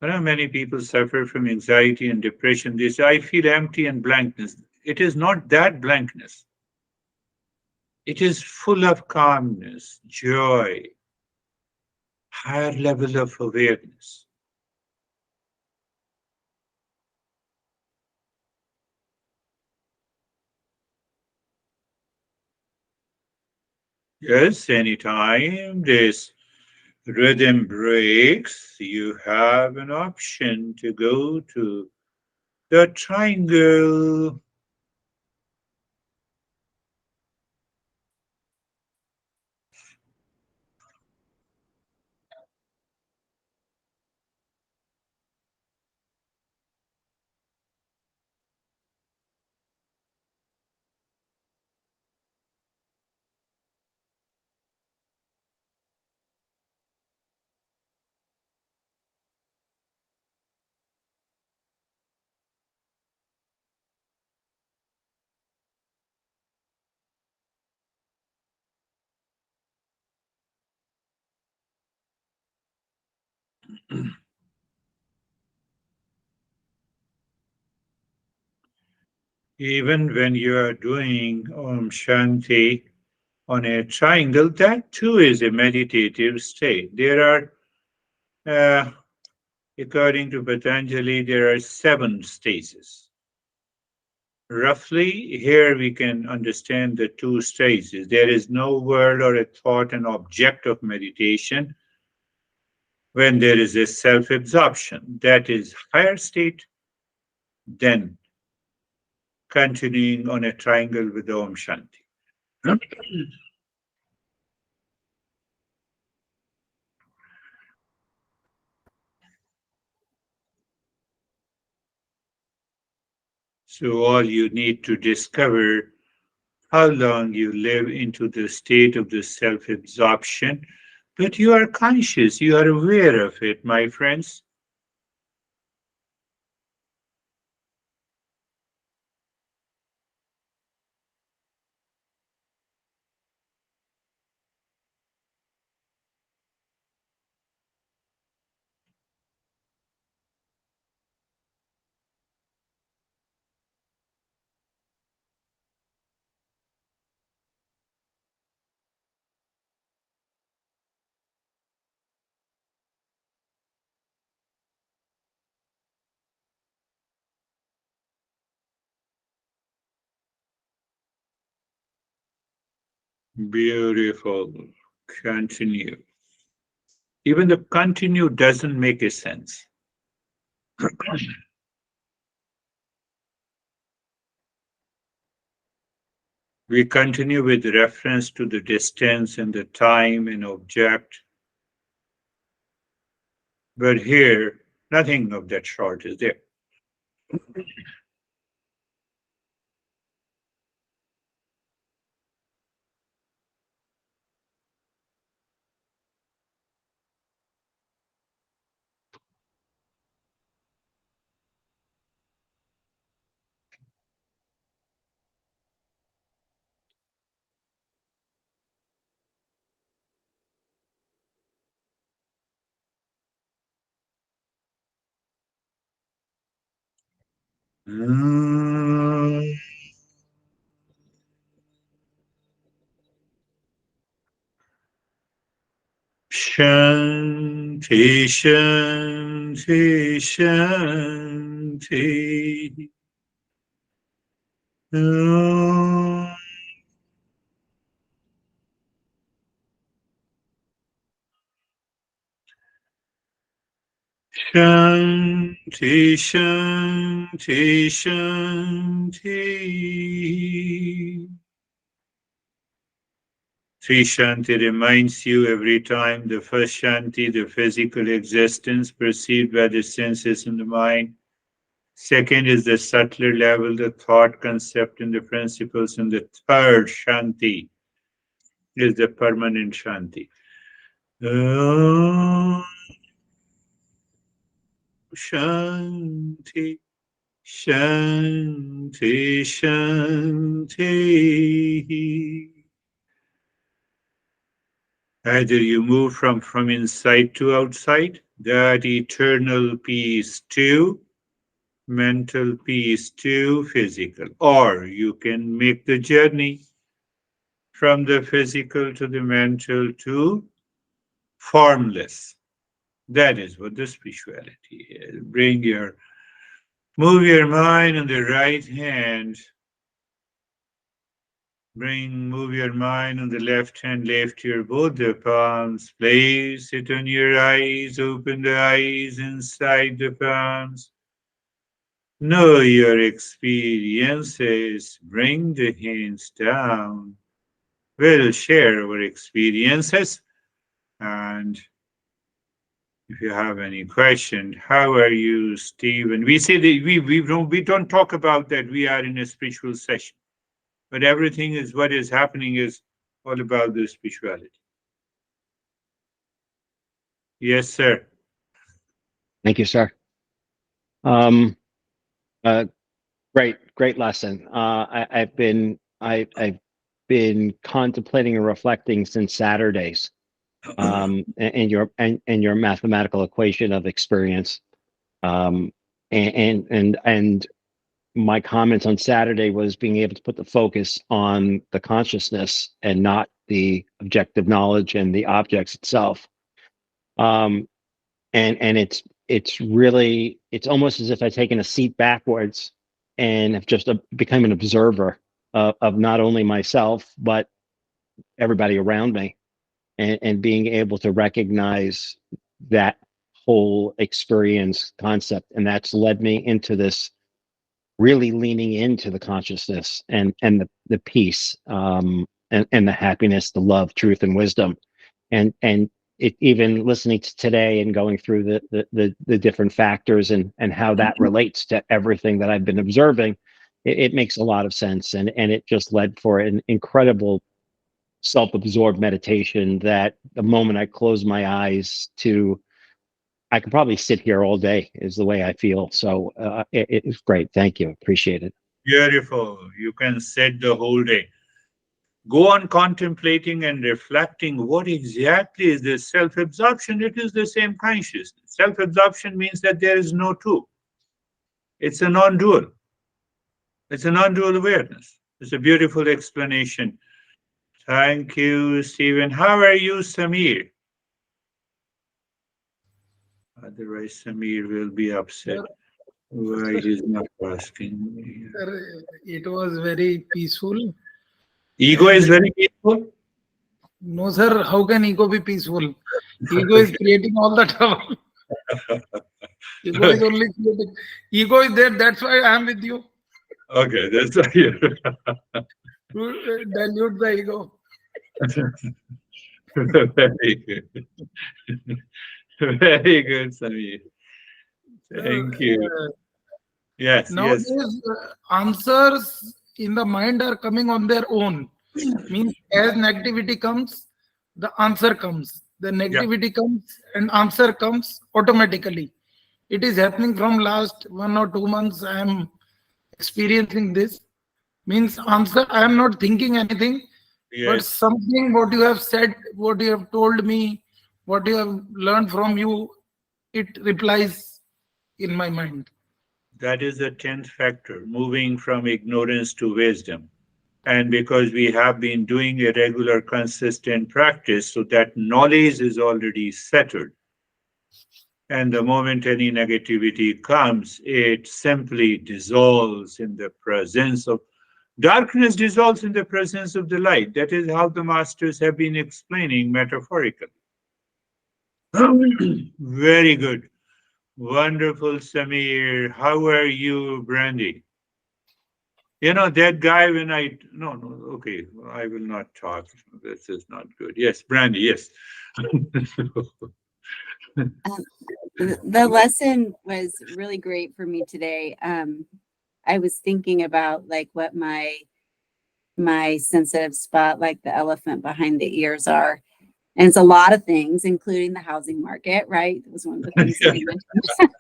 Speaker 1: Many people suffer from anxiety and depression. They say, I feel empty and blankness. It is not that blankness. It is full of calmness, joy, higher level of awareness. Yes, anytime this rhythm breaks, you have an option to go to the triangle. Even when you are doing Om Shanti on a triangle, that too is a meditative state. Uh, according to Patanjali, there are 7 stages. Roughly, here we can understand the 2 stages. There is no word or a thought, an object of meditation when there is a self absorption. That is higher state than continuing on a triangle with Om Shanti. So, all you need to discover how long you live into the state of the self absorption, but you are conscious, you are aware of it, my friends. Beautiful. Continue. Even the continue doesn't make a sense. We continue with reference to the distance and the time and object, but here, nothing of that sort is there. Mm. Shanti, Shanti, Shanti. Om. Shanti, Shanti, Shanti. Sri Shanti reminds you every time the first Shanti, the physical existence perceived by the senses and the mind. Second is the subtler level, the thought concept and the principles. And the third Shanti is the permanent Shanti. Om Shanti, Shanti, Shanti. Either you move from inside to outside, that eternal peace too, mental peace too, physical. Or you can make the journey from the physical to the mental to formless. That is what the spirituality is. Move your mind on the right hand. Move your mind on the left hand, lift your both the palms, place it on your eyes, open the eyes inside the palms. Know your experiences, bring the hands down. We'll share our experiences, and if you have any question, how are you, Stephen? We say that we don't talk about that we are in a spiritual session, but everything is what is happening is all about the spirituality. Yes, sir.
Speaker 2: Thank you, sir. Um, uh, great lesson. I've been contemplating and reflecting since Saturdays, and your mathematical equation of experience. Um, and my comments on Saturday was being able to put the focus on the consciousness and not the objective knowledge and the objects itself. Um, and it's almost as if I've taken a seat backwards and have just become an observer of not only myself but everybody around me, and being able to recognize that whole experience concept, and that's led me into this really leaning into the consciousness and the peace, and the happiness, the love, truth, and wisdom, and it, even listening to today and going through the different factors and how that relates to everything that I've been observing, it makes a lot of sense, and it just led for an incredible self-absorbed meditation that the moment I close my eyes to, I could probably sit here all day is the way I feel. So it's great. Thank you. Appreciate it.
Speaker 1: Beautiful. You can sit the whole day. Go on contemplating and reflecting what exactly is this self absorption. It is the same consciousness. Self absorption means that there is no two, it's a non dual. It's a non dual awareness. It's a beautiful explanation. Thank you, Stephen. How are you, Samir? Otherwise, Samir will be upset.
Speaker 3: Sir,
Speaker 1: Why he's not asking me.
Speaker 3: sir, it was very peaceful.
Speaker 1: Ego is
Speaker 3: And
Speaker 1: very peaceful.
Speaker 3: no, sir, how can ego be peaceful? Ego is creating all the trouble. Ego is
Speaker 1: Okay,
Speaker 3: only creating. Ego is there. That's why I am with you.
Speaker 1: okay, that's right.
Speaker 3: To dilute the ego.
Speaker 1: Very good. Very good, Samir.
Speaker 3: Sir,
Speaker 1: Thank you. Yes, yes.
Speaker 3: nowadays, answers in the mind are coming on their own. Means as negativity comes, the answer comes. The
Speaker 1: Yeah,
Speaker 3: negativity comes and answer comes automatically. It is happening from last 1 or 2 months. I am experiencing this. Means answer. I am not thinking anything, but
Speaker 1: yes.
Speaker 3: something what you have said, what you have told me, what you have learned from you, it replies in my mind.
Speaker 1: That is the 10th factor, moving from ignorance to wisdom. And because we have been doing a regular, consistent practice, so that knowledge is already settled. And the moment any negativity comes, it simply dissolves in the presence of darkness, dissolves in the presence of the light. That is how the masters have been explaining metaphorically. Very good. Wonderful, Samir. How are you, Brandy? You know, that guy when I, no, no, okay, I will not talk. This is not good. Yes, Brandy, yes.
Speaker 4: Um, the lesson was really great for me today. I was thinking about like what my sensitive spot, like the elephant behind the ears, are, and it's a lot of things, including the housing market. Right, that was one of the things that
Speaker 1: Yeah,
Speaker 4: you mentioned.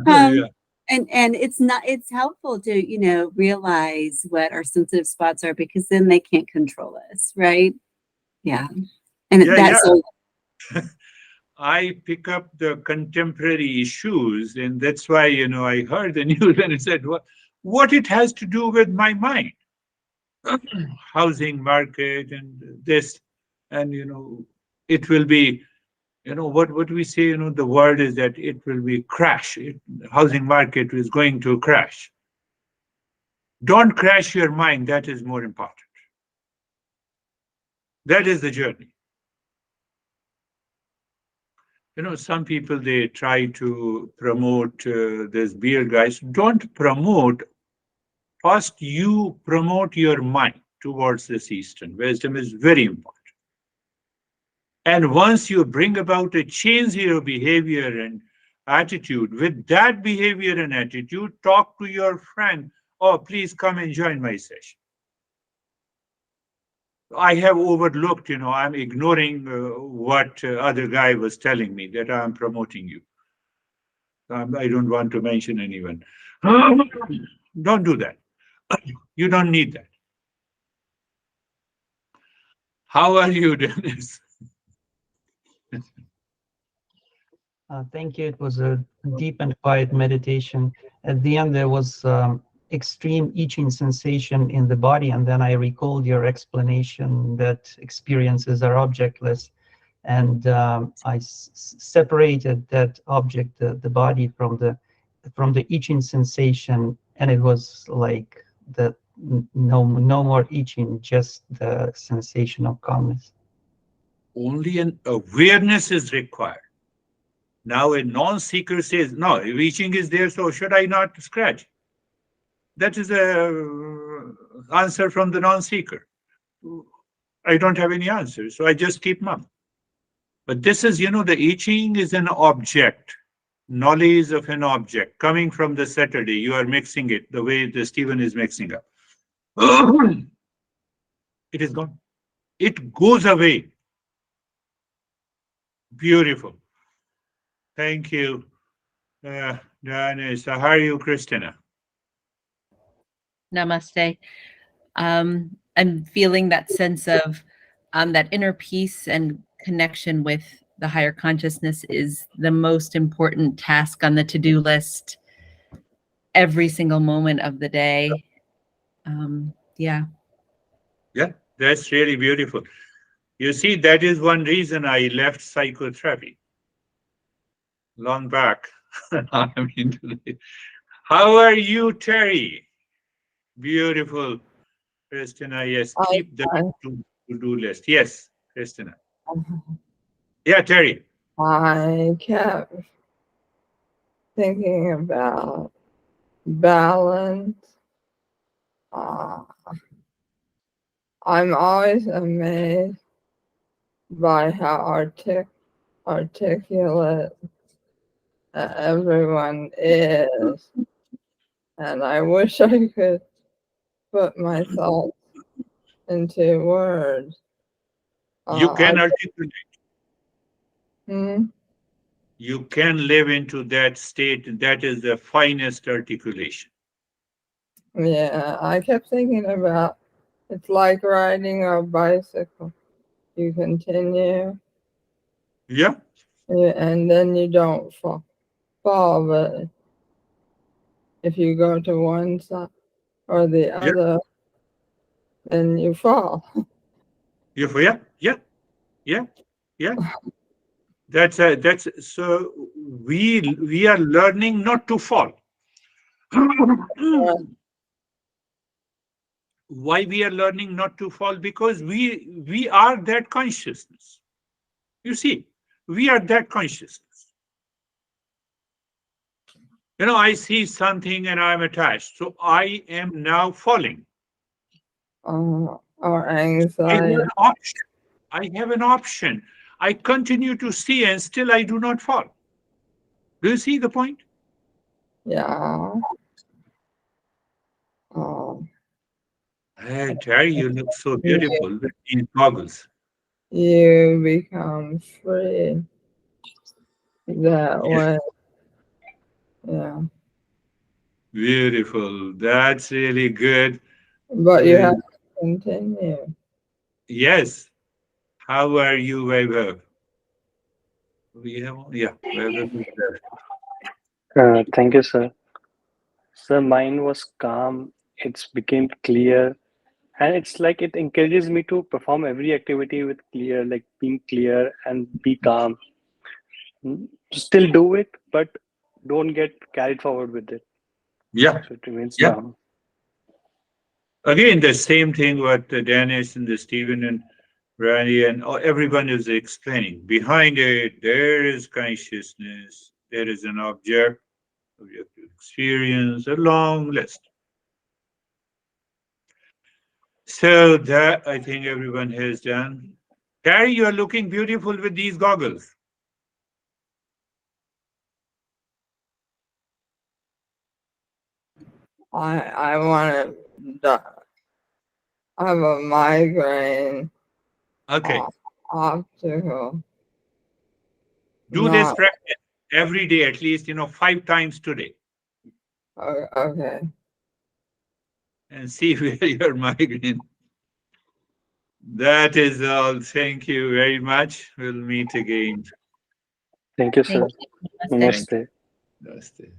Speaker 1: yeah,
Speaker 4: um, and it's helpful to realize what our sensitive spots are, because then they can't control us, right? Yeah, and
Speaker 1: yeah,
Speaker 4: that's
Speaker 1: yeah. I pick up the contemporary issues, and that's why, I heard the news and it said, what it has to do with my mind? Housing market and this, and, it will be, what we say, the word is that it will be crash. Housing market is going to crash. Don't crash your mind. That is more important. That is the journey. Some people, they try to promote this beer, guys. Don't promote. First, you promote your mind towards this Eastern wisdom is very important. And once you bring about a change in your behavior and attitude, with that behavior and attitude, talk to your friend. Oh, please come and join my session. I have overlooked, I'm ignoring what other guy was telling me that I'm promoting you. I don't want to mention anyone. Don't do that. You don't need that. How are you, Dennis?
Speaker 5: Thank you. It was a deep and quiet meditation. At the end, there was extreme itching sensation in the body, and then I recalled your explanation that experiences are objectless, and I separated that object, the body, from the itching sensation, and it was like the no more itching, just the sensation of calmness.
Speaker 1: Only an awareness is required. Now a non-seeker says, no, reaching is there, so should I not scratch? That is a answer from the non-seeker. I don't have any answer, so I just keep mum. But this is, the itching is an object, knowledge of an object coming from the Saturday. You are mixing it the way the Stephen is mixing up. It is gone. It goes away. Beautiful. Thank you, Dennis. How are you, Christina?
Speaker 6: Namaste. I'm feeling that sense of that inner peace and connection with the higher consciousness is the most important task on the to-do list every single moment of the day. Yeah.
Speaker 1: Yeah, that's really beautiful. You see, that is one reason I left psychotherapy long back. How are you, Terry? Beautiful, Christina. Yes, keep the to-do list. Yes, Christina. Yeah, Terry.
Speaker 7: I kept thinking about balance. I'm always amazed by how articulate everyone is. And I wish I could put my thoughts into words.
Speaker 1: You can articulate.
Speaker 7: Hmm?
Speaker 1: You can live into that state. That is the finest articulation.
Speaker 7: Yeah, I kept thinking about it's like riding a bicycle. You continue.
Speaker 1: Yeah.
Speaker 7: And then you don't fall, but if you go to one side or the other, then you fall.
Speaker 1: Yeah. That's so we are learning not to fall. Why we are learning not to fall? Because we are that consciousness. You see, we are that consciousness. I see something and I'm attached. So I am now falling.
Speaker 7: Or anxiety.
Speaker 1: I have an option. I continue to see and still I do not fall. Do you see the point?
Speaker 7: Yeah.
Speaker 1: Hey, Terry, you look so beautiful with these goggles.
Speaker 7: You become free that way. Yeah.
Speaker 1: Beautiful. That's really good.
Speaker 7: But you have to continue.
Speaker 1: Yes. How are you, Vaibhav? We have, yeah, whoever is there.
Speaker 8: Thank you, sir. Sir, mine was calm. It's became clear, and it's like it encourages me to perform every activity with clear, like being clear and be calm. Still do it, but don't get carried forward with it.
Speaker 1: Yeah,
Speaker 8: So it remains
Speaker 1: yeah.
Speaker 8: calm.
Speaker 1: Again, the same thing what Dennis and the Stephen and Randy and everyone is explaining. Behind it, there is consciousness. There is an objective experience, a long list. So that I think everyone has done. Carrie, you are looking beautiful with these goggles.
Speaker 7: I want to. I have a migraine.
Speaker 1: Okay,
Speaker 7: Optical.
Speaker 1: do this
Speaker 7: Not
Speaker 1: practice every day, at least 5 times today,
Speaker 7: okay.
Speaker 1: and see where your migraine. That is all. Thank you very much. We'll meet again.
Speaker 8: Thank you,
Speaker 6: Thank
Speaker 8: sir.
Speaker 6: you. Namaste.
Speaker 1: Thank
Speaker 8: Namaste.
Speaker 1: you. Namaste.